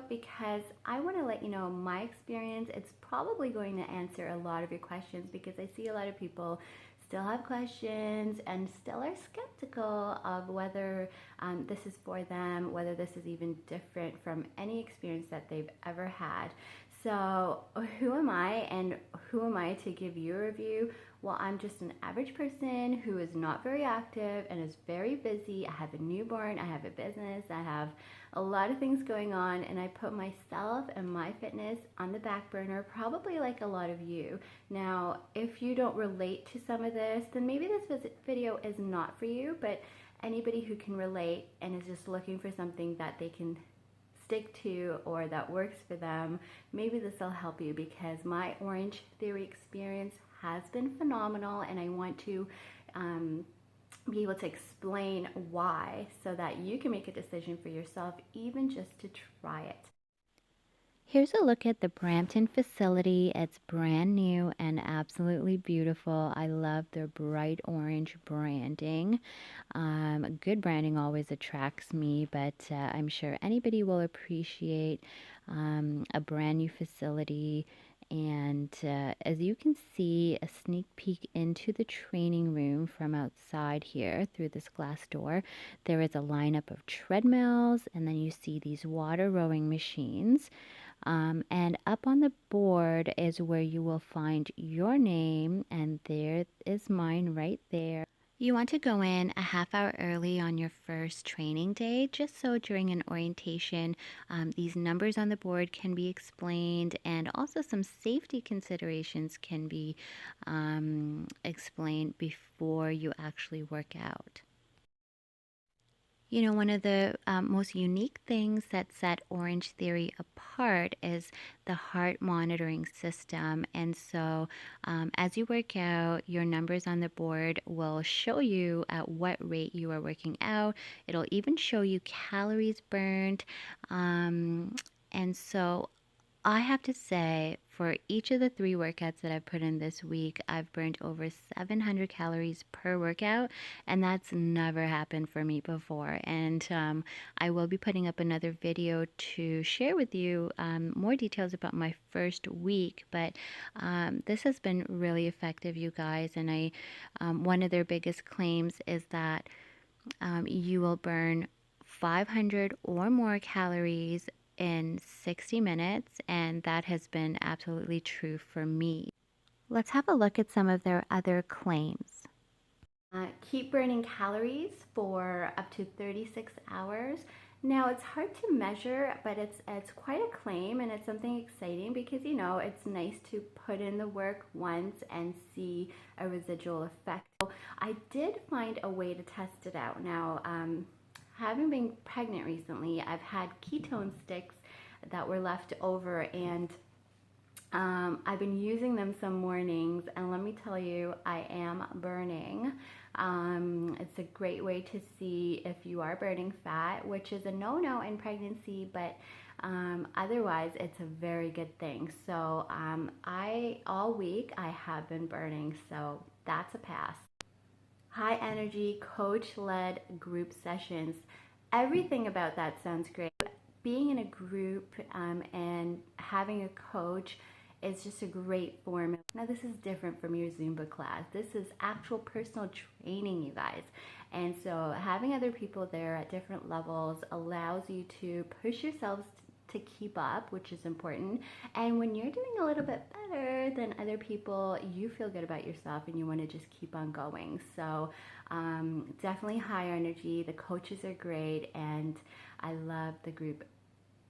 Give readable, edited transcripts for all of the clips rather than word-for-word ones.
video because I want to let you know my experience. It's probably going to answer a lot of your questions because I see a lot of people still have questions and still are skeptical of whether this is for them, whether this is even different from any experience that they've ever had. So who am I and who am I to give you a review? Well, I'm just an average person who is not very active and is very busy. I have a newborn, I have a business, I have a lot of things going on, and I put myself and my fitness on the back burner, probably like a lot of you. Now, if you don't relate to some of this, then maybe this video is not for you, but anybody who can relate and is just looking for something that they can stick to or that works for them, maybe this will help you because my Orange Theory experience has been phenomenal, and I want to be able to explain why so that you can make a decision for yourself, even just to try it. Here's a look at the Brampton facility. It's brand new and absolutely beautiful. I love their bright orange branding. Good branding always attracts me, but I'm sure anybody will appreciate a brand new facility. And as you can see, a sneak peek into the training room from outside here through this glass door, there is a lineup of treadmills, and then you see these water rowing machines. And up on the board is where you will find your name, and there is mine right there. You want to go in a half hour early on your first training day, just so during an orientation, these numbers on the board can be explained, and also some safety considerations can be explained before you actually work out. You know, one of the most unique things that set Orange Theory apart is the heart monitoring system. And so as you work out, your numbers on the board will show you at what rate you are working out. It'll even show you calories burned. And so I have to say, for each of the 3 workouts that I've put in this week, I've burned over 700 calories per workout, and that's never happened for me before. And I will be putting up another video to share with you more details about my first week, but this has been really effective, you guys. And one of their biggest claims is that you will burn 500 or more calories in 60 minutes, and that has been absolutely true for me. Let's have a look at some of their other claims. Keep burning calories for up to 36 hours. Now, it's hard to measure, but it's quite a claim, and it's something exciting because, you know, it's nice to put in the work once and see a residual effect. So I did find a way to test it out. Now, having been pregnant recently, I've had ketone sticks that were left over, and I've been using them some mornings, and let me tell you, I am burning. It's a great way to see if you are burning fat, which is a no-no in pregnancy, but otherwise it's a very good thing. So all week I have been burning, so that's a pass. High energy, coach-led group sessions. Everything about that sounds great. Being in a group and having a coach is just a great form. Now, this is different from your Zumba class. This is actual personal training, you guys. And so having other people there at different levels allows you to push yourselves to keep up, which is important. And when you're doing a little bit better than other people, you feel good about yourself and you want to just keep on going. So definitely high energy. The coaches are great, and I love the group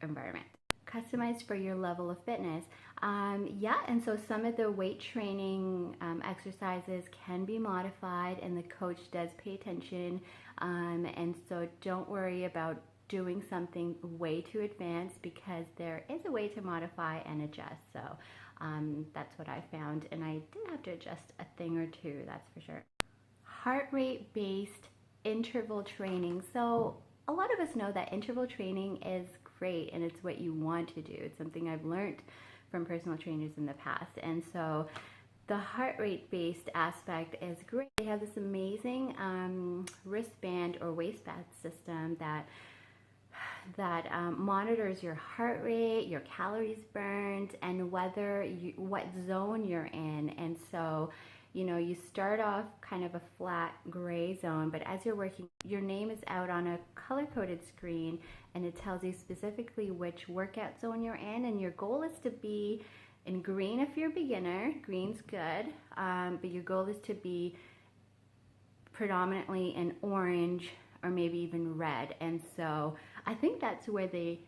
environment. Customized for your level of fitness. Yeah, and so some of the weight training exercises can be modified, and the coach does pay attention. And so don't worry about doing something way too advanced, because there is a way to modify and adjust. So that's what I found, and I did have to adjust a thing or two, that's for sure. Heart rate based interval training. So a lot of us know that interval training is great, and it's what you want to do. It's something I've learned from personal trainers in the past, and so the heart rate based aspect is great. They have this amazing wristband or waistband system that that monitors your heart rate, your calories burned, and what zone you're in. And so, you start off kind of a flat gray zone, but as you're working, your name is out on a color-coded screen, and it tells you specifically which workout zone you're in. And your goal is to be in green if you're a beginner. Green's good, but your goal is to be predominantly in orange or maybe even red. And so I think that's where the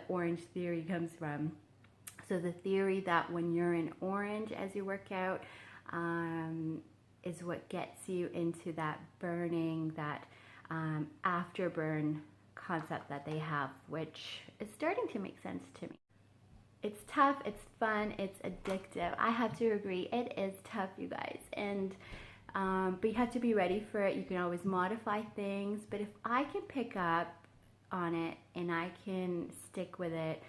orange theory comes from. So the theory that when you're in orange as you work out is what gets you into that burning, that afterburn concept that they have, which is starting to make sense to me. It's tough, it's fun, it's addictive. I have to agree, it is tough, you guys. And but you have to be ready for it. You can always modify things, but if I can pick up on it and I can stick with it,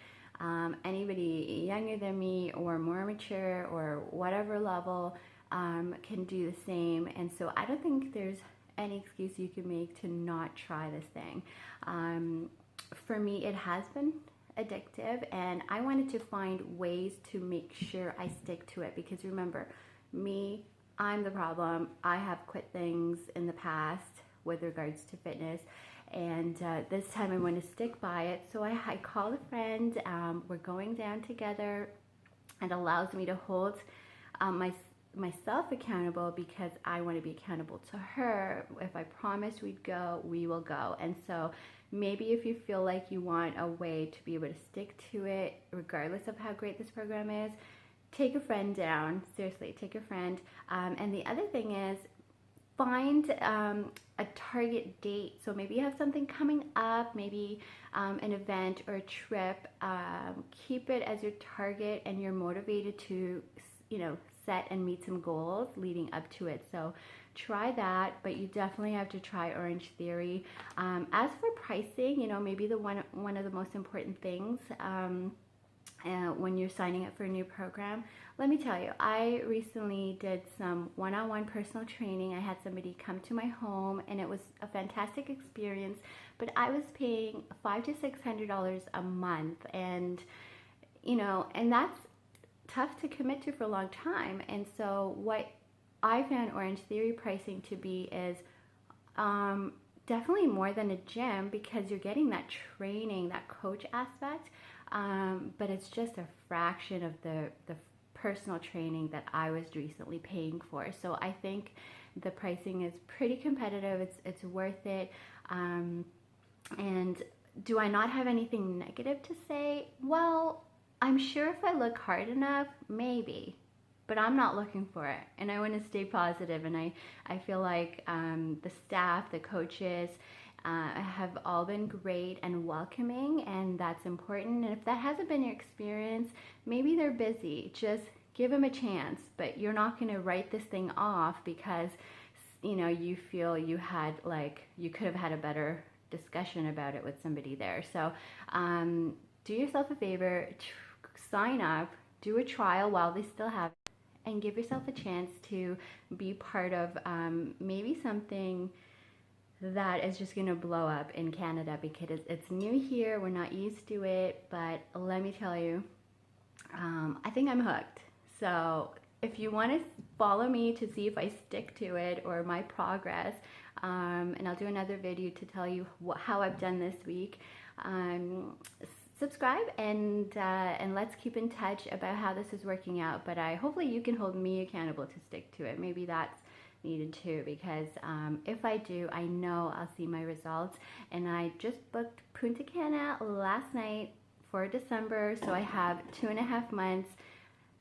anybody younger than me or more mature or whatever level can do the same. And so I don't think there's any excuse you can make to not try this thing. For me, it has been addictive, and I wanted to find ways to make sure I stick to it, because remember, I'm the problem. I have quit things in the past with regards to fitness, and this time I want to stick by it. So I called a friend. We're going down together. It allows me to hold myself accountable, because I want to be accountable to her. If I promised we'd go, we will go. And so maybe if you feel like you want a way to be able to stick to it, regardless of how great this program is, take a friend down. Seriously, take a friend. And the other thing is, find a target date. So maybe you have something coming up, maybe an event or a trip. Keep it as your target, and you're motivated to, set and meet some goals leading up to it. So try that, but you definitely have to try Orange Theory. As for pricing, maybe one of the most important things when you're signing up for a new program, let me tell you, I recently did some one-on-one personal training. I had somebody come to my home, and it was a fantastic experience, but I was paying $500 to $600 a month, and and that's tough to commit to for a long time. And so what I found Orange Theory pricing to be is definitely more than a gym, because you're getting that training, that coach aspect, but it's just a fraction of the personal training that I was recently paying for. So I think the pricing is pretty competitive. It's worth it. And do I not have anything negative to say? Well, I'm sure if I look hard enough, maybe, but I'm not looking for it, and I want to stay positive. And I feel like the staff, the coaches, have all been great and welcoming, and that's important. And if that hasn't been your experience, maybe they're busy. Just give them a chance, but you're not going to write this thing off because you feel you could have had a better discussion about it with somebody there. So do yourself a favor, sign up, do a trial while they still have it, and give yourself a chance to be part of maybe something that is just going to blow up in Canada, because it's new here. We're not used to it, but let me tell you, I think I'm hooked. So if you want to follow me to see if I stick to it or my progress, and I'll do another video to tell you how I've done this week, subscribe, and let's keep in touch about how this is working out. But hopefully you can hold me accountable to stick to it. Maybe that's needed too, because if I do, I know I'll see my results. And I just booked Punta Cana last night for December, so I have 2.5 months.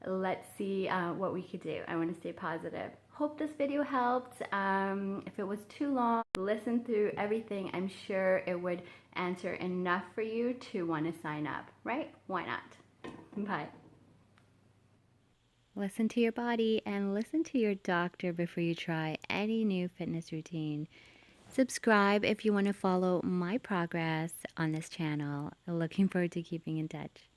Let's see what we could do. I want to stay positive. Hope this video helped. If it was too long, listen through everything. I'm sure it would answer enough for you to want to sign up, right? Why not? Bye. Listen to your body and listen to your doctor before you try any new fitness routine. Subscribe if you want to follow my progress on this channel. Looking forward to keeping in touch.